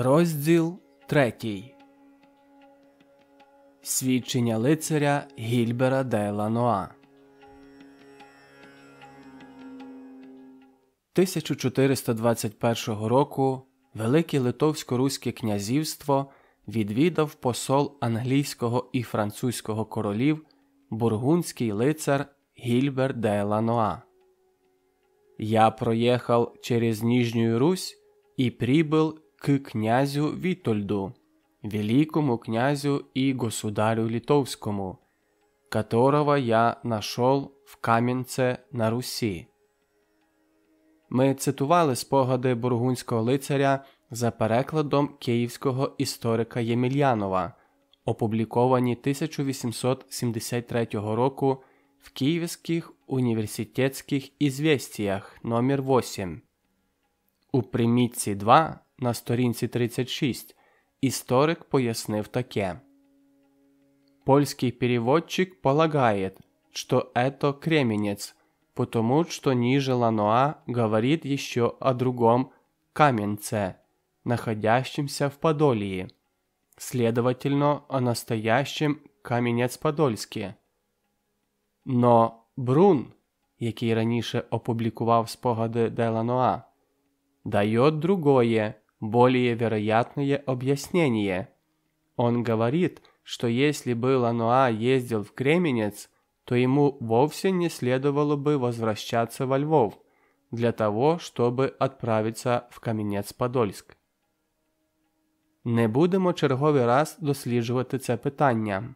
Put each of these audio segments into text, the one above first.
Розділ 3. Свідчення лицаря Гільбера де Ланоа. 1421 року Велике Литовсько-Руське князівство відвідав посол англійського і французького королів бургундський лицар Гильбер де Ланоа. «Я проехал через Нижнюю Русь и прибыл к князю Витольду, великому князю и государю литовскому, которого я нашел в Кам'янце на Русі». Ми цитували спогади бургундського лицаря за перекладом київського історика Ємельянова, опубліковані 1873 року в Київських університетських ізвєстіях номер 8. У примітці 2 на сторінці 36 історик пояснив таке. Польский переводчик полагает, что это Кременец, потому что ниже Ланоа говорит еще о другом Каменце, находящемся в Подолье, следовательно, о настоящем Каменец-Подольске. Но Брун, який раніше опублікував спогади де Ланоа, дает другое, более вероятное объяснение. Он говорит, что если бы Ланоа ездил в Кременец, то ему вовсе не следовало бы возвращаться во Львов для того, чтобы отправиться в Кам'янець-Подольськ. Не будемо черговий раз досліджувати це питання.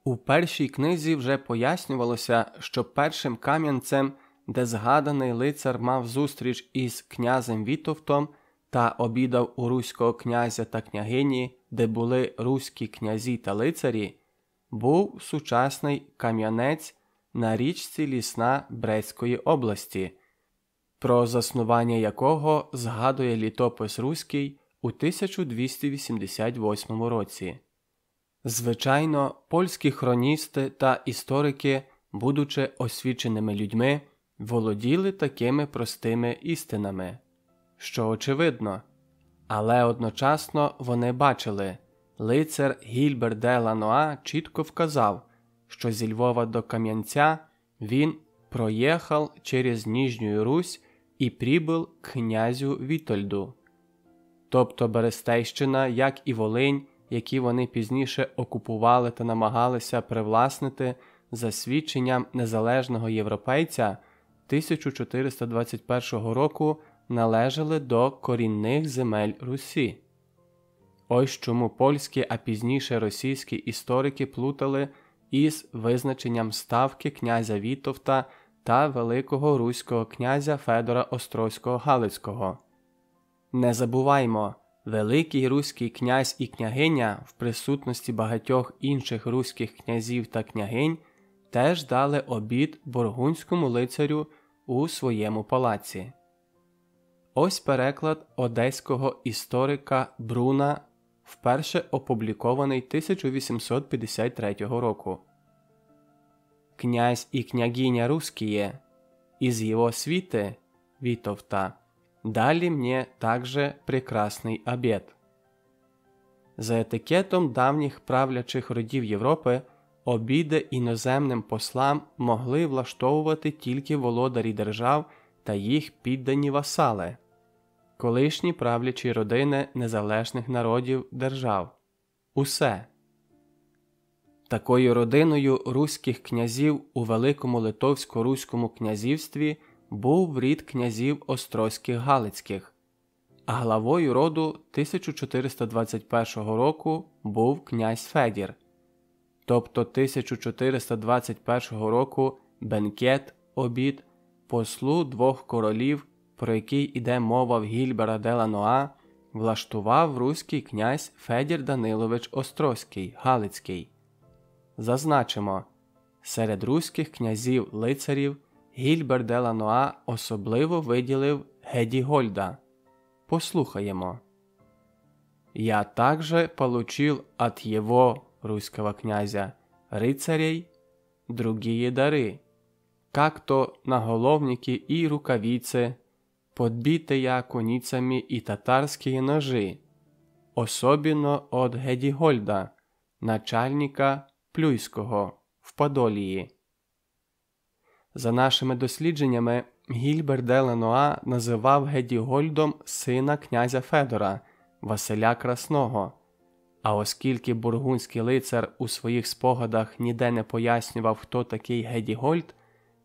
У першій книзі вже пояснювалося, що першим Кам'янцем, де згаданий лицар мав зустріч із князем Вітовтом та обідав у руського князя та княгині, де були руські князі та лицарі, був сучасний Кам'янець на річці Лісна Брестської області, про заснування якого згадує літопис руський у 1288 році. Звичайно, польські хроністи та історики, будучи освіченими людьми, володіли такими простими істинами, що очевидно, але одночасно вони бачили, лицар Гільбер де Ланоа чітко вказав, що зі Львова до Кам'янця він проїхав через Нижню Русь і прибув к князю Вітольду. Тобто Берестейщина, як і Волинь, які вони пізніше окупували та намагалися привласнити за свідченням незалежного європейця, 1421 року належали до корінних земель Русі. Ось чому польські, а пізніше російські історики плутали із визначенням ставки князя Вітовта та великого руського князя Федора Острозького-Галицького. Не забуваймо, великий руський князь і княгиня в присутності багатьох інших руських князів та княгинь теж дали обід бургундському лицарю у своєму палаці. Ось переклад одеського історика Бруна, вперше опублікований 1853 року. «Князь и княгиня русские, из его свиты, Витовта, дали мне также прекрасный обед». За етикетом давніх правлячих родів Європи обіди іноземним послам могли влаштовувати тільки володарі держав та їх піддані васали, колишні правлячі родини незалежних народів держав. Усе. Такою родиною руських князів у Великому Литовсько-Руському князівстві був рід князів Острозьких Галицьких, а главою роду 1421 року був князь Федір. Тобто 1421 року бенкет, обід, послу двох королів, про який іде мова в Гільбера де Ланоа, влаштував руський князь Федір Данилович Острозький, Галицький. Зазначимо, серед руських князів-лицарів Гільбер де Ланоа особливо виділив Гедігольда. Послухаємо. «Я также получил от его, русского князя, рыцарей, другие дары, как-то наголовники и рукавицы, подбитые конницами и татарские ножи, особенно от Гедігольда, начальника Плюйського в Подолії. За нашими дослідженнями, Гільбер де Лануа називав Гедігольдом сина князя Федора, Василя Красного. А оскільки бургундський лицар у своїх спогадах ніде не пояснював, хто такий Гедігольд,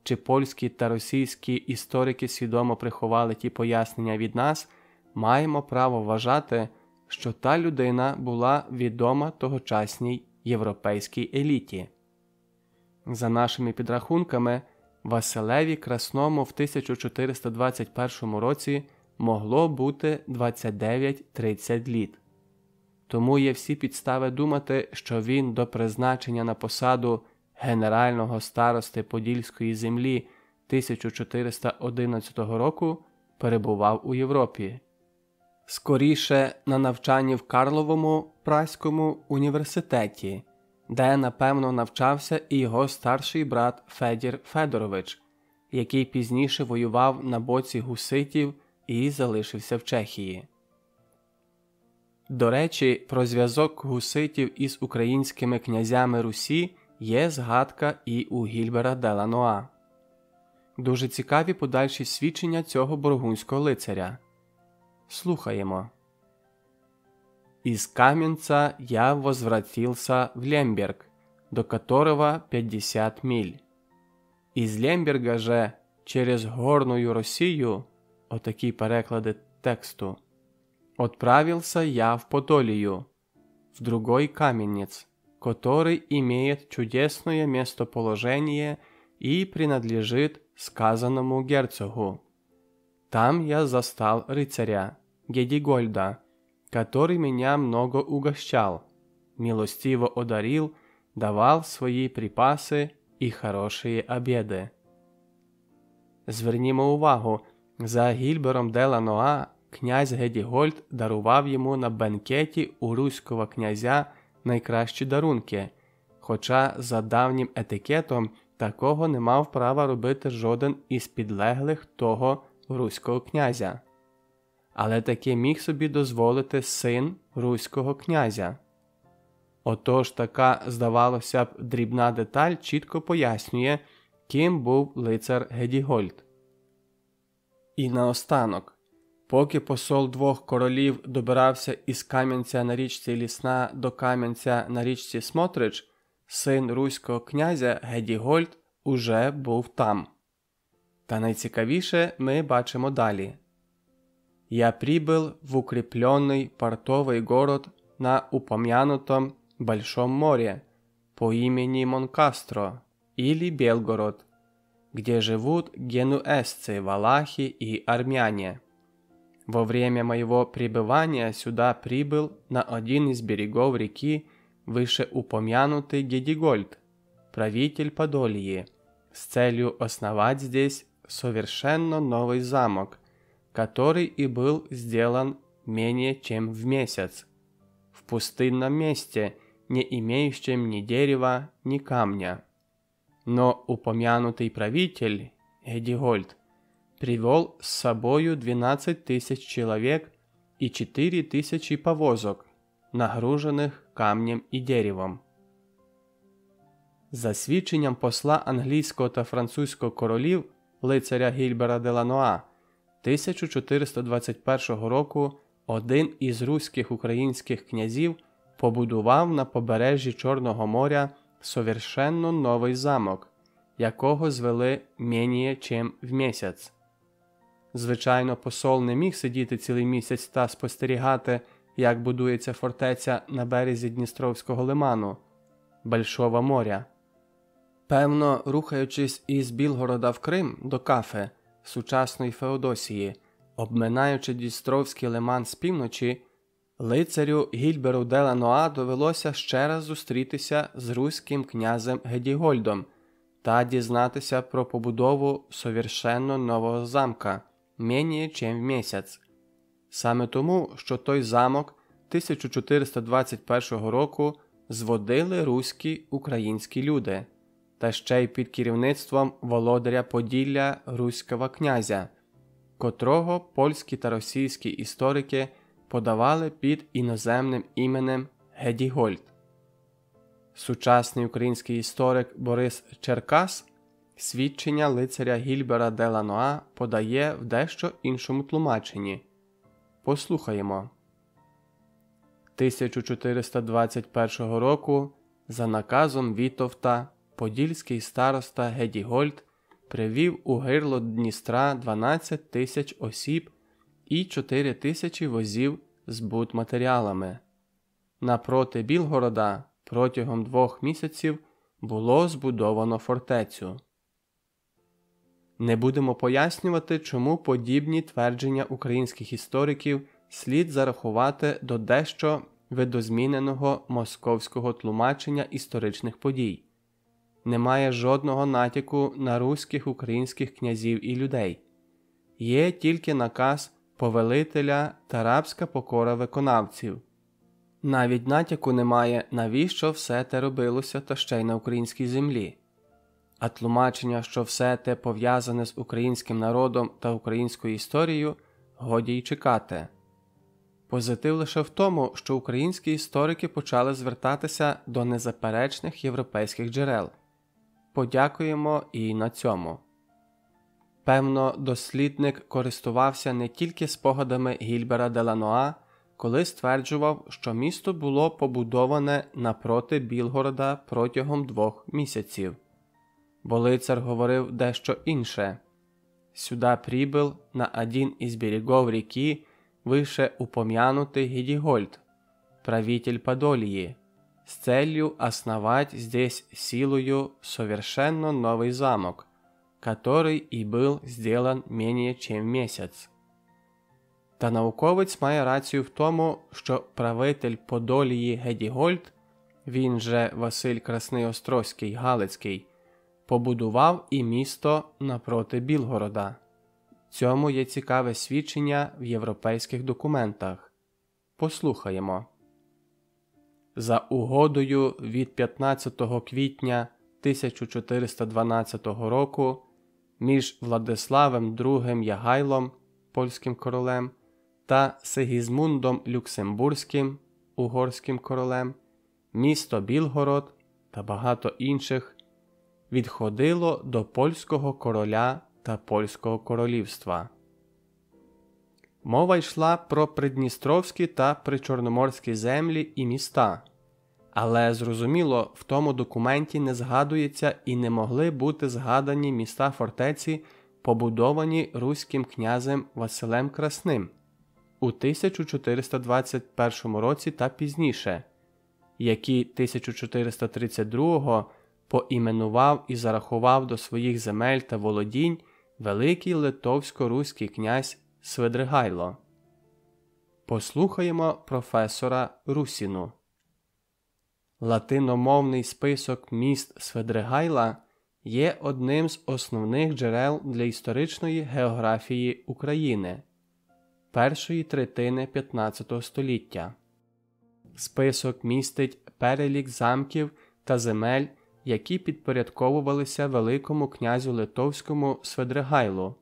чи польські та російські історики свідомо приховали ті пояснення від нас, маємо право вважати, що та людина була відома тогочасній європейській еліті. За нашими підрахунками, Василеві Красному в 1421 році могло бути 29-30 літ. Тому є всі підстави думати, що він до призначення на посаду генерального старости Подільської землі 1411 року перебував у Європі. Скоріше на навчанні в Карловому Праському університеті, де, напевно, навчався і його старший брат Федір Федорович, який пізніше воював на боці гуситів і залишився в Чехії. До речі, про зв'язок гуситів із українськими князями Русі є згадка і у Гільбера де Лануа. Дуже цікаві подальші свідчення цього бургундського лицаря. Слухаємо. «Из Каменца я возвратился в Лемберг, до которого 50 миль. Из Лемберга же через Горную Россию, отакі переклади тексту, отправился я в Подолию, в другой Каменец, который имеет чудесное местоположение и принадлежит сказанному герцогу. Там я застал рыцаря, Гедигольда, который меня много угощал, милостиво одарил, давал свои припасы и хорошие обеды». Звернімо увагу, за Гільбером де Лануа князь Гедігольд дарував йому на бенкеті у руського князя найкращі дарунки, хоча за давнім етикетом такого не мав права робити жоден із підлеглих того руського князя. Але таке міг собі дозволити син руського князя. Отож така, здавалося б, дрібна деталь чітко пояснює, ким був лицар Гедігольд. І наостанок, поки посол двох королів добирався із Кам'янця на річці Лісна до Кам'янця на річці Смотрич, син руського князя Гедігольд уже був там. Та найцікавіше ми бачимо далі. «Я прибыл в укрепленный портовый город на упомянутом Большом море по имени Монкастро или Белгород, где живут генуэзцы, валахи и армяне. Во время моего пребывания сюда прибыл на один из берегов реки вышеупомянутый Гедигольд, правитель Подолии, с целью основать здесь совершенно новый замок, который и был сделан менее чем в месяц, в пустынном месте, не имеющем ни дерева, ни камня. Но упомянутый правитель, Гедигольд, привел с собою 12 тысяч человек и 4 тысячи повозок, нагружених камнем і деревом». За свідченням посла англійського та французького королів, лицаря Гільбера де Лануа, 1421 року один із руських українських князів побудував на побережжі Чорного моря совершенно новий замок, якого звели менее чим в місяць. Звичайно, посол не міг сидіти цілий місяць та спостерігати, як будується фортеця на березі Дністровського лиману, Большого моря. Певно, рухаючись із Білгорода в Крим до Кафи, сучасної Феодосії, обминаючи Дністровський лиман з півночі, лицарю Гільберу де Лануа довелося ще раз зустрітися з руським князем Гедігольдом та дізнатися про побудову совершенно нового замка, менее чим в місяць. Саме тому, що той замок 1421 року зводили руські українські люди, та ще й під керівництвом володаря Поділля руського князя, котрого польські та російські історики подавали під іноземним іменем Гедігольд. Сучасний український історик Борис Черкас свідчення лицаря Гільбера де Лануа подає в дещо іншому тлумаченні. Послухаємо. 1421 року за наказом Вітовта подільський староста Гедігольд привів у гирло Дністра 12 тисяч осіб і 4 тисячі возів з будматеріалами. Напроти Білгорода протягом 2 місяців було збудовано фортецю. Не будемо пояснювати, чому подібні твердження українських істориків слід зарахувати до дещо видозміненого московського тлумачення історичних подій. Немає жодного натяку на руських українських князів і людей. Є тільки наказ повелителя та рабська покора виконавців. Навіть натяку немає, навіщо все те робилося та ще й на українській землі. А тлумачення, що все те пов'язане з українським народом та українською історією, годі й чекати. Позитив лише в тому, що українські історики почали звертатися до незаперечних європейських джерел. Подякуємо і на цьому. Певно, дослідник користувався не тільки спогадами Гільбера де Лануа, коли стверджував, що місто було побудоване напроти Білгорода протягом 2 місяців. Бо лицар говорив дещо інше. Сюда прибыл на один из берегов реки вышеупомянутый Гедигольд, правитель Подольи, с целью основать здесь силою совершенно новый замок, который и был сделан менее чем месяц. Та науковець має рацію в тому, що правитель Подолії Гедігольд, він же Василь Красний Острозький Галицький, побудував і місто напроти Білгорода. Цьому є цікаве свідчення в європейських документах. Послухаємо. За угодою від 15 квітня 1412 року між Владиславом II Ягайлом, польським королем, та Сигізмундом Люксембурзьким, угорським королем, місто Білгород та багато інших відходило до польського короля та польського королівства. Мова йшла про придністровські та причорноморські землі і міста, але, зрозуміло, в тому документі не згадується і не могли бути згадані міста-фортеці, побудовані руським князем Василем Красним у 1421 році та пізніше, які 1432-го поіменував і зарахував до своїх земель та володінь великий литовсько-руський князь Свидригайло. Послухаємо професора Русіну. Латиномовний список міст Свидригайла є одним з основних джерел для історичної географії України першої третини 15 століття. Список містить перелік замків та земель, які підпорядковувалися Великому князю Литовському Свидригайлу.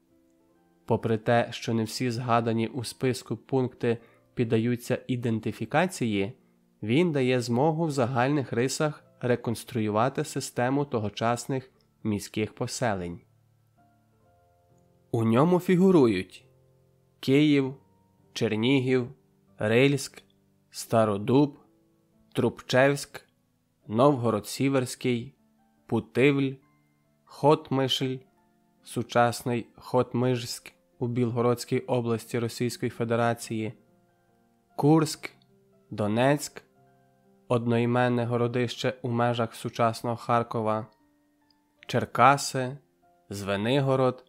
Попри те, що не всі згадані у списку пункти піддаються ідентифікації, він дає змогу в загальних рисах реконструювати систему тогочасних міських поселень. У ньому фігурують Київ, Чернігів, Рильськ, Стародуб, Трубчевськ, Новгород-Сіверський, Путивль, Хотмишль, сучасний Хотмижськ у Білгородській області Російської Федерації, Курськ, Донецьк, одноіменне городище у межах сучасного Харкова, Черкаси, Звенигород,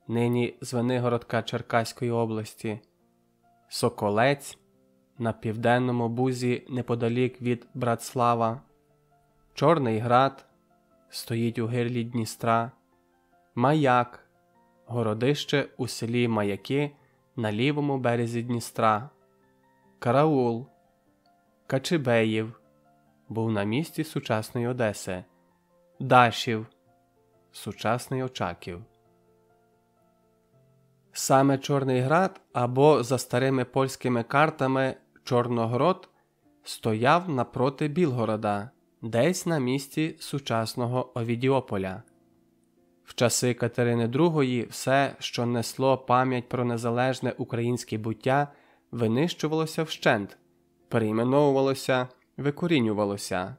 нині Звенигородка Черкаської області, Соколець, на південному бузі неподалік від Братслава, Чорний Град, стоїть у гирлі Дністра, Маяк, городище у селі Маяки на лівому березі Дністра, Караул, Качибеїв, був на місці сучасної Одеси, Дашів, сучасний Очаків. Саме Чорний Град, або за старими польськими картами Чорногрод, стояв напроти Білгорода, десь на місці сучасного Овідіополя. В часи Катерини II все, що несло пам'ять про незалежне українське буття, винищувалося вщент, перейменовувалося, викорінювалося.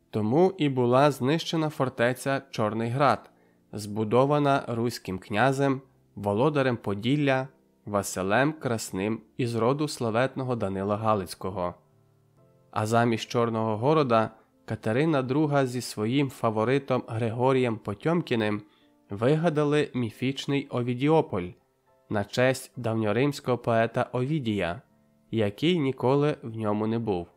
Тому і була знищена фортеця Чорний Град, збудована руським князем, володарем Поділля, Василем Красним із роду славетного Данила Галицького. А замість Чорного Города Катерина II зі своїм фаворитом Григорієм Потьомкіним вигадали міфічний Овідіополь на честь давньоримського поета Овідія, який ніколи в ньому не був.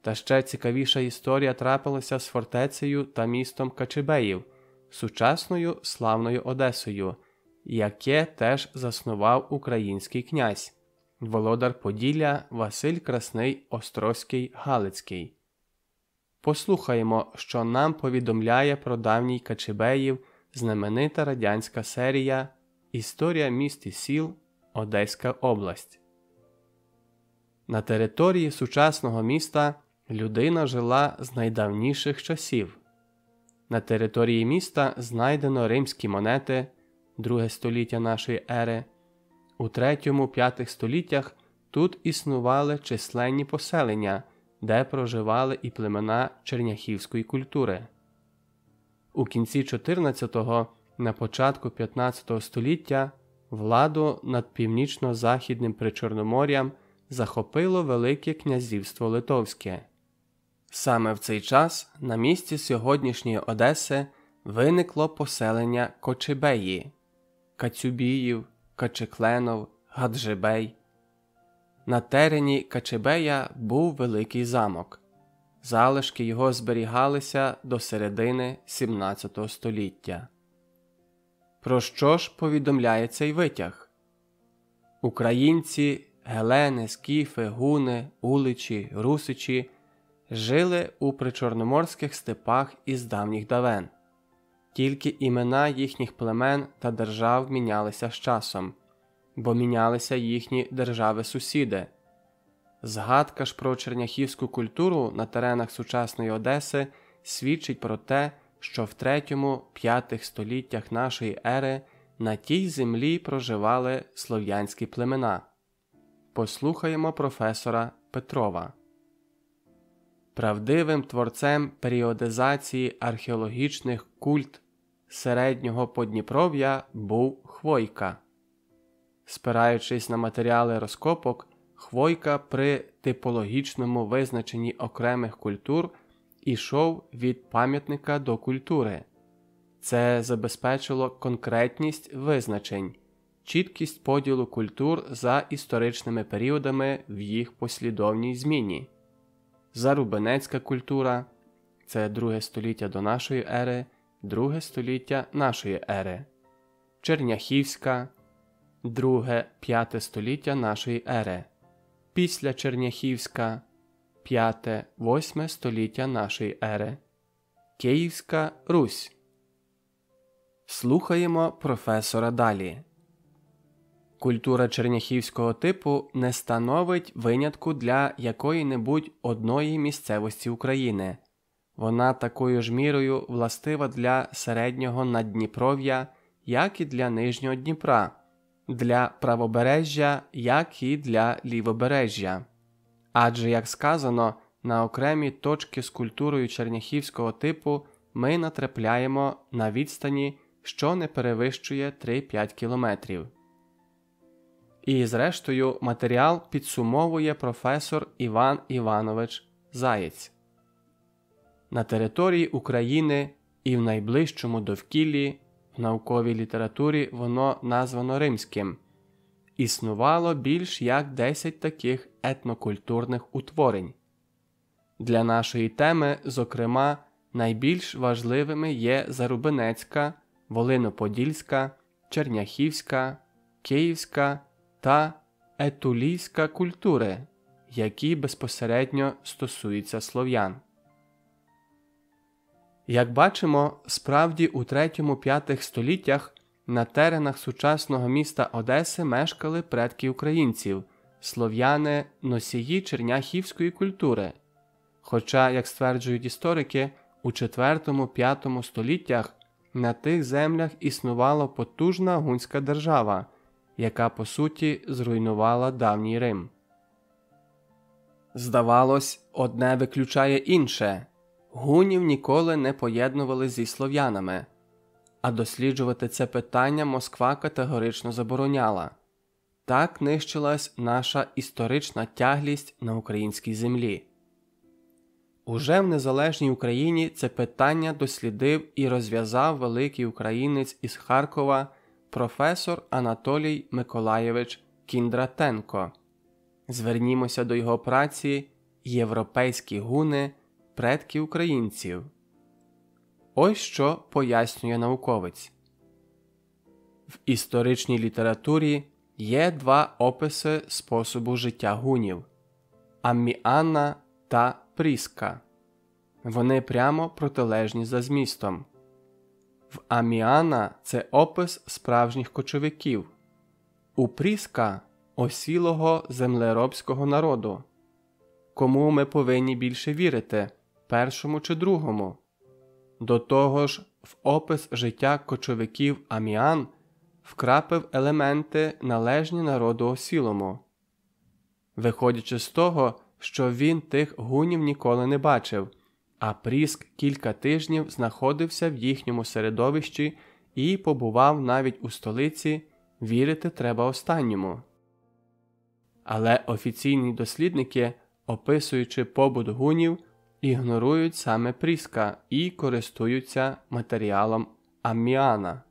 Та ще цікавіша історія трапилася з фортецею та містом Качебеїв, сучасною славною Одесою, яке теж заснував український князь, володар Поділля Василь Красний Острозький Галицький. Послухаємо, що нам повідомляє про давній Качебеїв знаменита радянська серія «Історія міст і сіл. Одеська область». На території сучасного міста людина жила з найдавніших часів. На території міста знайдено римські монети, 2 століття нашої ери. У 3-5 століттях тут існували численні поселення, де проживали і племена черняхівської культури. У кінці 14-го, на початку 15-го століття владу над північно-західним Причорномор'ям захопило Велике князівство Литовське. Саме в цей час на місці сьогоднішньої Одеси виникло поселення Кочебеї – Кацюбіїв, Качекленов, Гаджибей. На терені Качебея був великий замок. Залишки його зберігалися до середини 17 століття. Про що ж повідомляє цей витяг? Українці, гелени, скіфи, гуни, уличі, русичі жили у причорноморських степах із давніх давен. Тільки імена їхніх племен та держав мінялися з часом, бо мінялися їхні держави-сусіди. Згадка ж про черняхівську культуру на теренах сучасної Одеси свідчить про те, що в 3-5 століттях нашої ери на тій землі проживали слов'янські племена. Послухаємо професора Петрова. Правдивим творцем періодизації археологічних культ середнього Подніпров'я був Хвойка. Спираючись на матеріали розкопок, Хвойка при типологічному визначенні окремих культур ішов від пам'ятника до культури. Це забезпечило конкретність визначень, чіткість поділу культур за історичними періодами в їх послідовній зміні. Зарубинецька культура – це 2 століття до нашої ери, 2 століття нашої ери. Черняхівська – 2-5 століття нашої ери. Після Черняхівська – 5-8 століття нашої ери. Київська Русь. Слухаємо професора далі. Культура черняхівського типу не становить винятку для якої-небудь одної місцевості України. Вона такою ж мірою властива для середнього Наддніпров'я, як і для Нижнього Дніпра, для правобережжя, як і для лівобережжя. Адже, як сказано, на окремі точки з культурою черняхівського типу ми натрапляємо на відстані, що не перевищує 3-5 кілометрів. І, зрештою, матеріал підсумовує професор Іван Іванович Заєць. На території України і в найближчому довкіллі, в науковій літературі воно названо римським, існувало більш як 10 таких етнокультурних утворень. Для нашої теми, зокрема, найбільш важливими є Зарубинецька, Волиноподільська, Черняхівська, Київська та етулійська культури, які безпосередньо стосуються слов'ян. Як бачимо, справді у 3-5 століттях на теренах сучасного міста Одеси мешкали предки українців – слов'яни, носії черняхівської культури. Хоча, як стверджують історики, у IV-V століттях на тих землях існувала потужна гунська держава, яка, по суті, зруйнувала давній Рим. Здавалось, одне виключає інше. Гунів ніколи не поєднували зі слов'янами, а досліджувати це питання Москва категорично забороняла. Так нищилась наша історична тяглість на українській землі. Уже в незалежній Україні це питання дослідив і розв'язав великий українець із Харкова професор Анатолій Миколайович Кіндратенко. Звернімося до його праці «Європейські гуни. Предки українців». Ось що пояснює науковець. В історичній літературі є два описи способу життя гунів – Амміана та Пріска. Вони прямо протилежні за змістом. В Амміана – це опис справжніх кочовиків, у Пріска – осілого землеробського народу. Кому ми повинні більше вірити – першому чи другому? До того ж, в опис життя кочовиків Амміан вкрапив елементи, належні народу осілому. Виходячи з того, що він тих гунів ніколи не бачив, а Пріск кілька тижнів знаходився в їхньому середовищі і побував навіть у столиці, вірити треба останньому. Але офіційні дослідники, описуючи побут гунів, ігнорують саме Пріска і користуються матеріалом Амміана.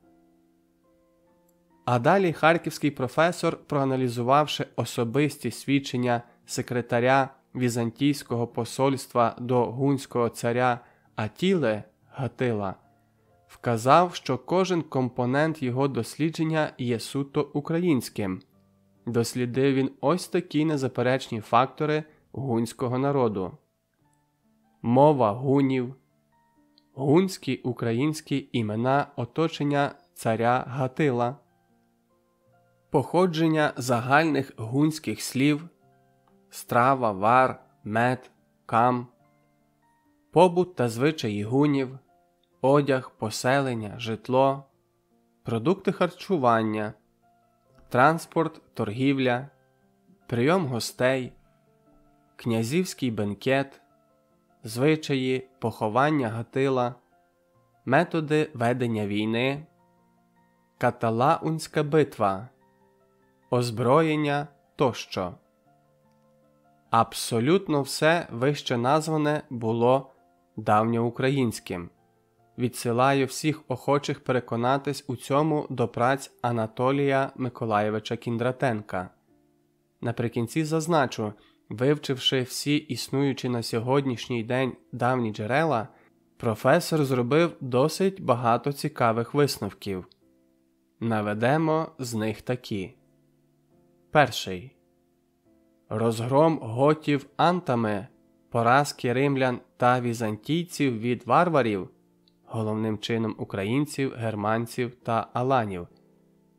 А далі харківський професор, проаналізувавши особисті свідчення секретаря візантійського посольства до гунського царя Атіли Гатила, вказав, що кожен компонент його дослідження є суто українським. Дослідив він ось такі незаперечні фактори гунського народу. Мова гунів, гунські українські імена оточення царя Гатила, походження загальних гунських слів, страва, вар, мед, кам, побут та звичаї гунів, одяг, поселення, житло, продукти харчування, транспорт, торгівля, прийом гостей, князівський бенкет, звичаї, поховання Гатила, методи ведення війни, Каталаунська битва, озброєння тощо. Абсолютно все вище назване було давньоукраїнським. Відсилаю всіх охочих переконатись у цьому до праць Анатолія Миколайовича Кіндратенка. Наприкінці зазначу, вивчивши всі існуючі на сьогоднішній день давні джерела, професор зробив досить багато цікавих висновків. Наведемо з них такі. Перший. Розгром готів антами, поразки римлян та візантійців від варварів, головним чином українців, германців та аланів,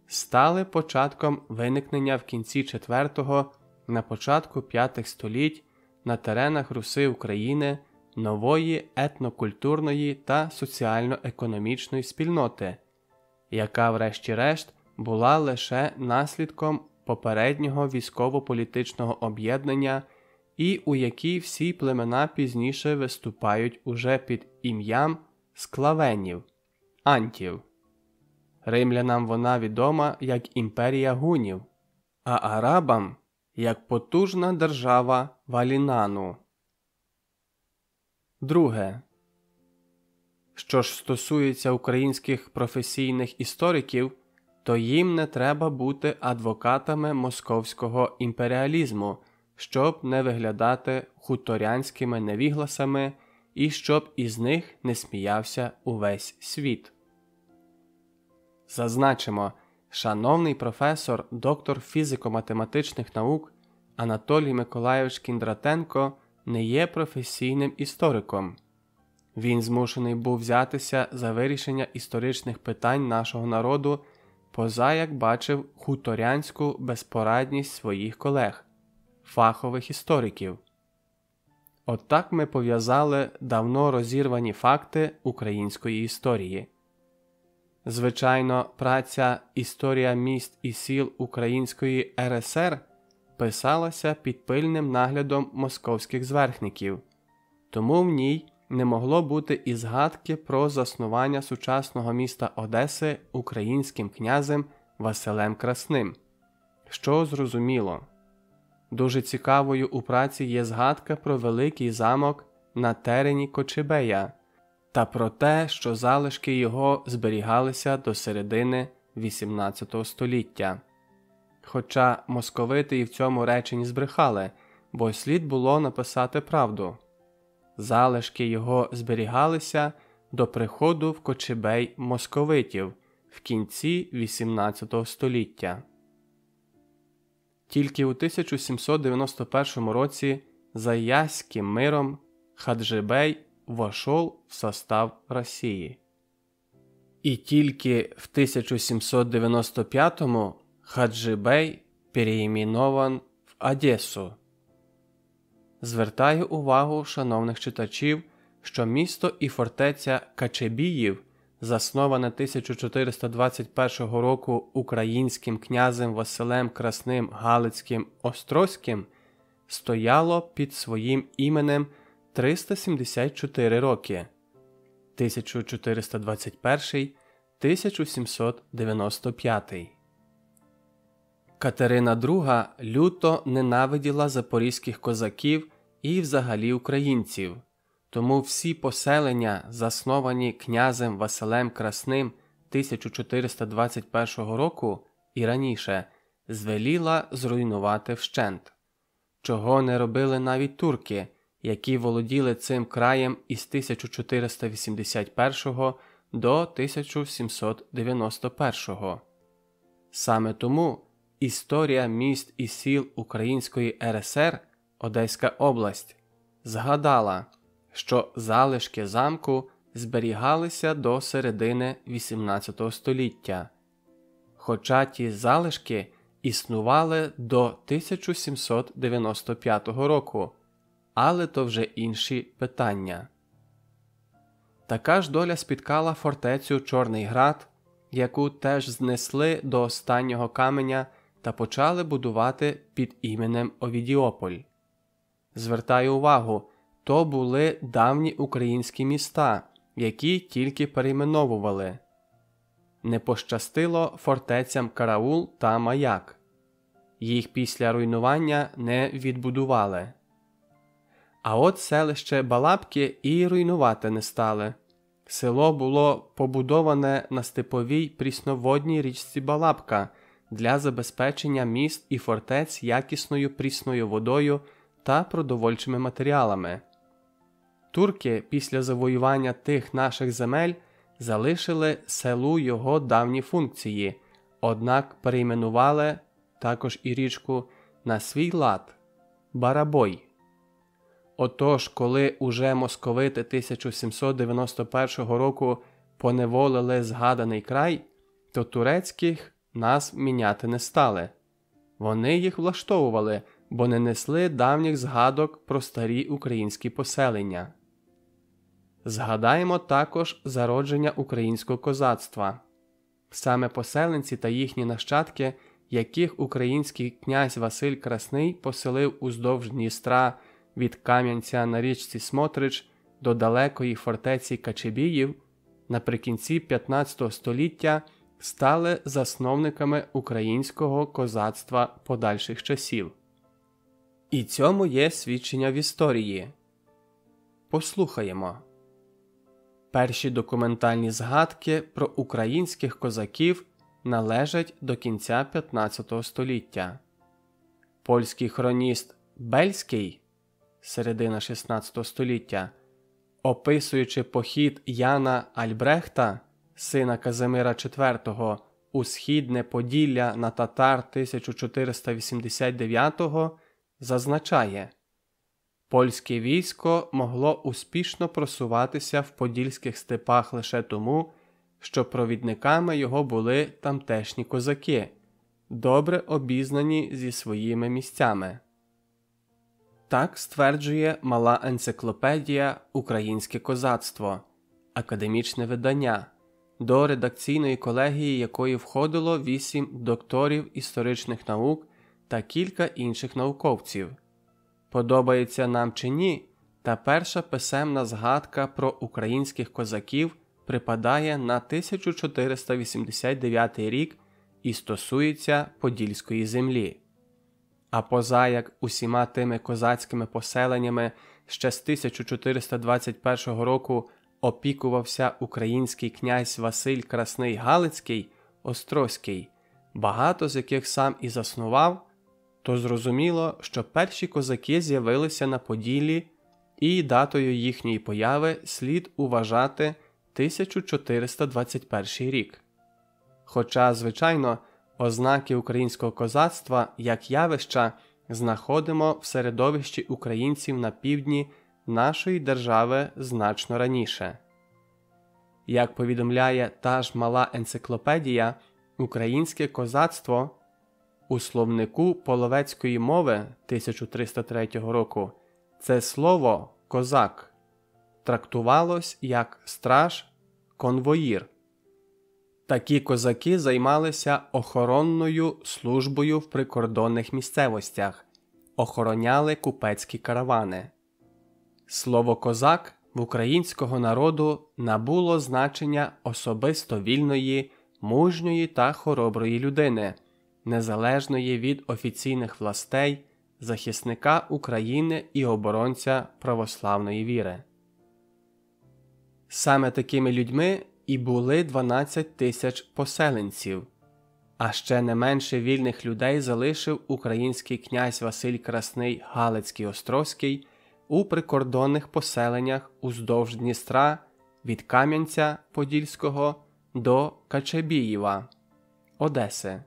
стали початком виникнення в кінці IV – на початку V століть на теренах Руси України нової етнокультурної та соціально-економічної спільноти, яка врешті-решт була лише наслідком попереднього військово-політичного об'єднання і у якій всі племена пізніше виступають уже під ім'ям склавенів – антів. Римлянам вона відома як імперія гунів, а арабам – як потужна держава Валінану. Друге. Що ж стосується українських професійних істориків, то їм не треба бути адвокатами московського імперіалізму, щоб не виглядати хуторянськими невігласами і щоб із них не сміявся увесь світ. Зазначимо, шановний професор, доктор фізико-математичних наук Анатолій Миколайович Кіндратенко не є професійним істориком. Він змушений був взятися за вирішення історичних питань нашого народу позаяк бачив хуторянську безпорадність своїх колег, фахових істориків. От так ми пов'язали давно розірвані факти української історії. Звичайно, праця «Історія міст і сіл Української РСР» писалася під пильним наглядом московських зверхників, тому в ній не могло бути і згадки про заснування сучасного міста Одеси українським князем Василем Красним, що зрозуміло. Дуже цікавою у праці є згадка про великий замок на терені Кочубея та про те, що залишки його зберігалися до середини XVIII століття. Хоча московити і в цьому реченні збрехали, бо слід було написати правду. Залишки його зберігалися до приходу в Кочубей московитів в кінці XVIII століття. Тільки у 1791 році за Яським миром Хаджибей вошел в состав Росії. І тільки в 1795-му Хаджибей переименован в Одесу. Звертаю увагу шановних читачів, що місто і фортеця Качебіїв, засноване 1421 року українським князем Василем Красним Галицьким Острозьким, стояло під своїм іменем 374 роки – 1421-1795. Катерина II люто ненавиділа запорізьких козаків і взагалі українців, тому всі поселення, засновані князем Василем Красним 1421 року і раніше, звеліла зруйнувати вщент. Чого не робили навіть турки, які володіли цим краєм із 1481 до 1791. Саме тому Історія міст і сіл Української РСР, Одеська область, згадала, що залишки замку зберігалися до середини XVIII століття, хоча ті залишки існували до 1795 року, але то вже інші питання. Така ж доля спіткала фортецю Чорний Град, яку теж знесли до останнього каменя та почали будувати під іменем Овідіополь. Звертаю увагу, то були давні українські міста, які тільки перейменовували. Не пощастило фортецям Караул та Маяк. Їх після руйнування не відбудували. А от селище Балабки і руйнувати не стали. Село було побудоване на степовій прісноводній річці Балабка для забезпечення міст і фортець якісною прісною водою та продовольчими матеріалами. Турки після завоювання тих наших земель залишили селу його давні функції, однак перейменували також і річку на свій лад – Барабой. Отож, коли уже московити 1791 року поневолили згаданий край, то турецьких нас міняти не стали. Вони їх влаштовували, бо не несли давніх згадок про старі українські поселення. Згадаємо також зародження українського козацтва. Саме поселенці та їхні нащадки, яких український князь Василь Красний поселив уздовж Дністра від Кам'янця на річці Смотрич до далекої фортеці Качебіїв, наприкінці 15 століття стали засновниками українського козацтва подальших часів. І цьому є свідчення в історії. Послухаємо. Перші документальні згадки про українських козаків належать до кінця 15 століття. Польський хроніст Бельський, середина 16 століття, описуючи похід Яна Альбрехта, сина Казимира IV, у Східне Поділля на татар 1489-го, зазначає: польське військо могло успішно просуватися в подільських степах лише тому, що провідниками його були тамтешні козаки, добре обізнані зі своїми місцями. Так стверджує мала енциклопедія «Українське козацтво», академічне видання, до редакційної колегії якої входило 8 докторів історичних наук та кілька інших науковців. Подобається нам чи ні, та перша писемна згадка про українських козаків припадає на 1489 рік і стосується Подільської землі. А позаяк усіма тими козацькими поселеннями ще з 1421 року опікувався український князь Василь Красний Галицький, Острозький, багато з яких сам і заснував, то зрозуміло, що перші козаки з'явилися на Поділлі, і датою їхньої появи слід вважати 1421 рік. Хоча, звичайно, ознаки українського козацтва як явища знаходимо в середовищі українців на півдні нашої держави значно раніше. Як повідомляє та ж мала енциклопедія, українське козацтво у словнику половецької мови 1303 року це слово «козак» трактувалось як страж, конвоїр. Такі козаки займалися охоронною службою в прикордонних місцевостях, охороняли купецькі каравани. Слово «козак» в українського народу набуло значення особисто вільної, мужньої та хороброї людини, незалежної від офіційних властей, захисника України і оборонця православної віри. Саме такими людьми і були 12 тисяч поселенців, а ще не менше вільних людей залишив український князь Василь Красний Галицький-Острозький у прикордонних поселеннях уздовж Дністра від Кам'янця Подільського до Качебіїва, Одеси.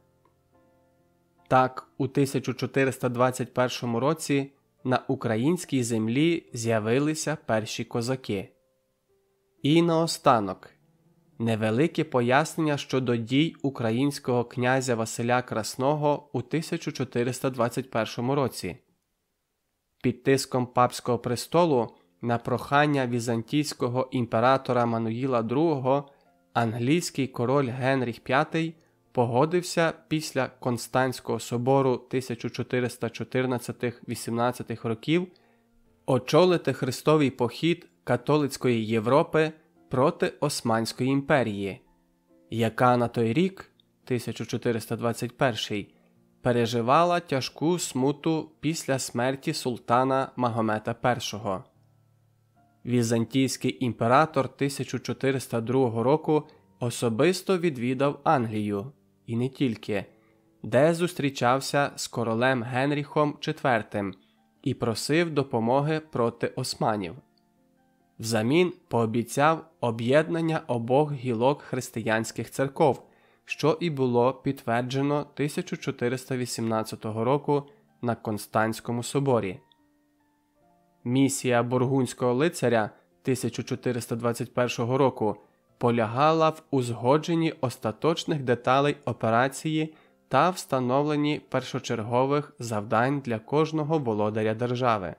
Так, у 1421 році на українській землі з'явилися перші козаки. І наостанок невелике пояснення щодо дій українського князя Василя Красного у 1421 році. Під тиском папського престолу на прохання візантійського імператора Мануїла II англійський король Генріх V погодився після Константського собору 1414-18 років очолити хрестовий похід католицької Європи проти Османської імперії, яка на той рік, 1421, переживала тяжку смуту після смерті султана Магомета І. Візантійський імператор 1402 року особисто відвідав Англію, і не тільки, де зустрічався з королем Генріхом IV і просив допомоги проти османів. Взамін пообіцяв об'єднання обох гілок християнських церков, що і було підтверджено 1418 року на Константському соборі. Місія бургундського лицаря 1421 року полягала в узгодженні остаточних деталей операції та встановленні першочергових завдань для кожного володаря держави.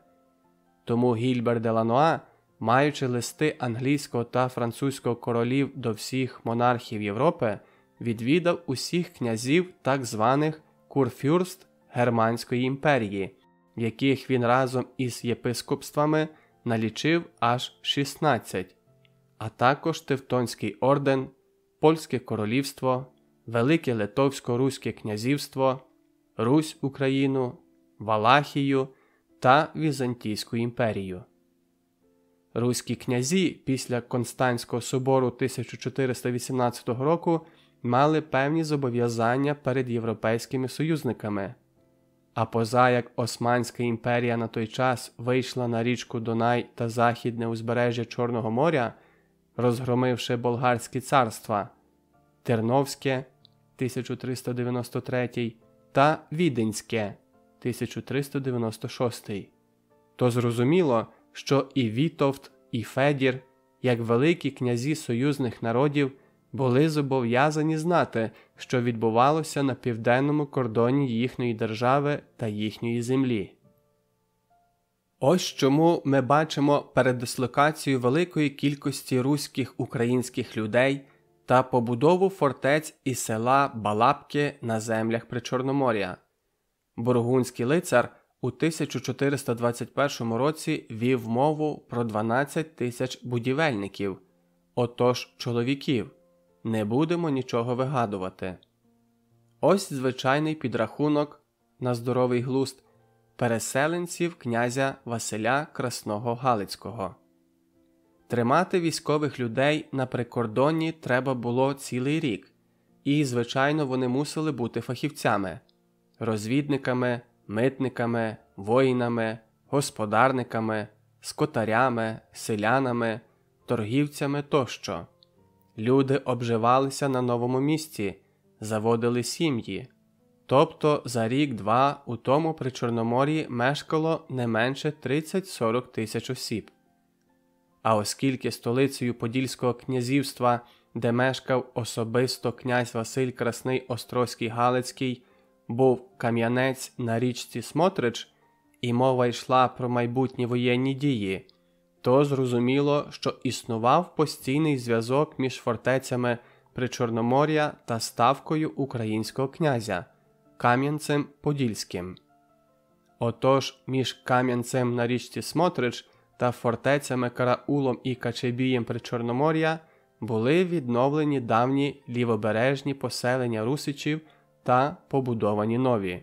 Тому Гільбер де Лануа, маючи листи англійського та французького королів до всіх монархів Європи, відвідав усіх князів так званих курфюрст Германської імперії, яких він разом із єпископствами налічив аж 16, а також Тевтонський орден, Польське королівство, Велике Литовсько-Руське князівство, Русь Україну, Валахію та Візантійську імперію. Руські князі після Константського собору 1418 року мали певні зобов'язання перед європейськими союзниками. А позаяк Османська імперія на той час вийшла на річку Дунай та західне узбережжя Чорного моря, розгромивши болгарські царства Терновське 1393 та Віденське 1396, то зрозуміло, що і Вітовт, і Федір, як великі князі союзних народів, були зобов'язані знати, що відбувалося на південному кордоні їхньої держави та їхньої землі. Ось чому ми бачимо передислокацію великої кількості руських українських людей та побудову фортець і села Балабки на землях Причорномор'я. Бургундський лицар у 1421 році вів мову про 12 тисяч будівельників, отож чоловіків, не будемо нічого вигадувати. Ось звичайний підрахунок на здоровий глузд переселенців князя Василя Красного Галицького. Тримати військових людей на прикордонні треба було цілий рік, і, звичайно, вони мусили бути фахівцями – розвідниками, митниками, воїнами, господарниками, скотарями, селянами, торгівцями тощо. Люди обживалися на новому місці, заводили сім'ї. Тобто за рік-два у тому Причорномор'ї мешкало не менше 30-40 тисяч осіб. А оскільки столицею Подільського князівства, де мешкав особисто князь Василь Красний Острозький Галицький, був Кам'янець на річці Смотрич, і мова йшла про майбутні воєнні дії, то зрозуміло, що існував постійний зв'язок між фортецями Причорномор'я та ставкою українського князя – Кам'янцем-Подільським. Отож, між Кам'янцем на річці Смотрич та фортецями Караулом і Качебієм Причорномор'я були відновлені давні лівобережні поселення русичів та побудовані нові.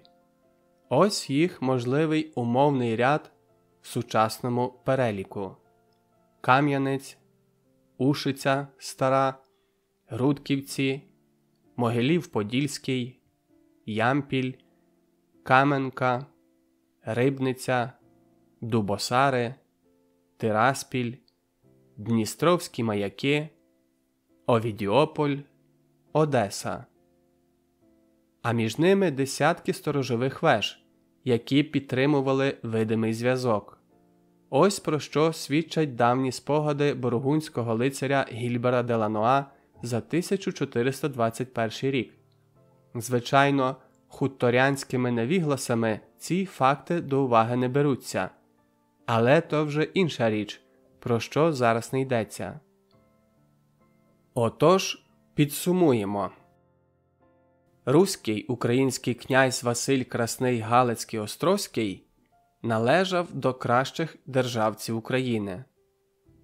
Ось їх можливий умовний ряд в сучасному переліку: Кам'янець, Ушиця Стара, Рудківці, Могилів-Подільський, Ямпіль, Каменка, Рибниця, Дубосари, Тираспіль, Дністровські Маяки, Овідіополь, Одеса. А між ними десятки сторожових веж, які підтримували видимий зв'язок. Ось про що свідчать давні спогади бургундського лицаря Гільбера де Лануа за 1421 рік. Звичайно, хуторянськими невігласами ці факти до уваги не беруться. Але то вже інша річ, про що зараз не йдеться. Отож, підсумуємо. Руський український князь Василь Красний Галицький Острозький належав до кращих державців України.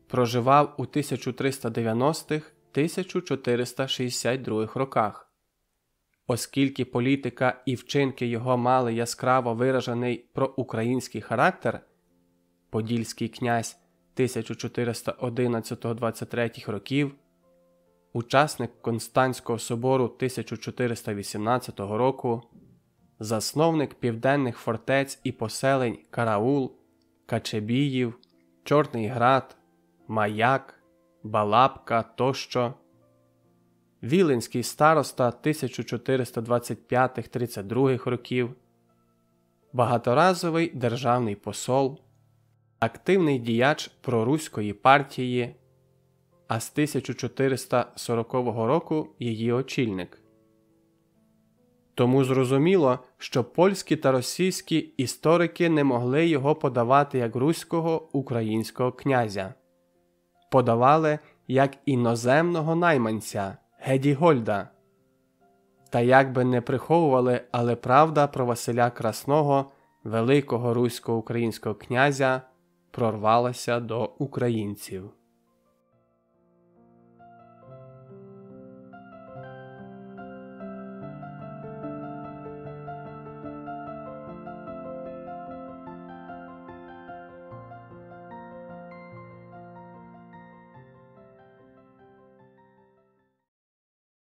Проживав у 1390-1462 роках. Оскільки політика і вчинки його мали яскраво виражений проукраїнський характер, Подільський князь 1411-23 років, учасник Констанського собору 1418 року, засновник південних фортець і поселень Караул, Качебіїв, Чорний Град, Маяк, Балабка тощо, Віленський староста 1425-32 років, багаторазовий державний посол, активний діяч проруської партії, а з 1440 року її очільник. Тому зрозуміло, що польські та російські історики не могли його подавати як руського українського князя. Подавали як іноземного найманця Гедігольда. Та як би не приховували, але правда про Василя Красного, великого русько-українського князя, прорвалася до українців.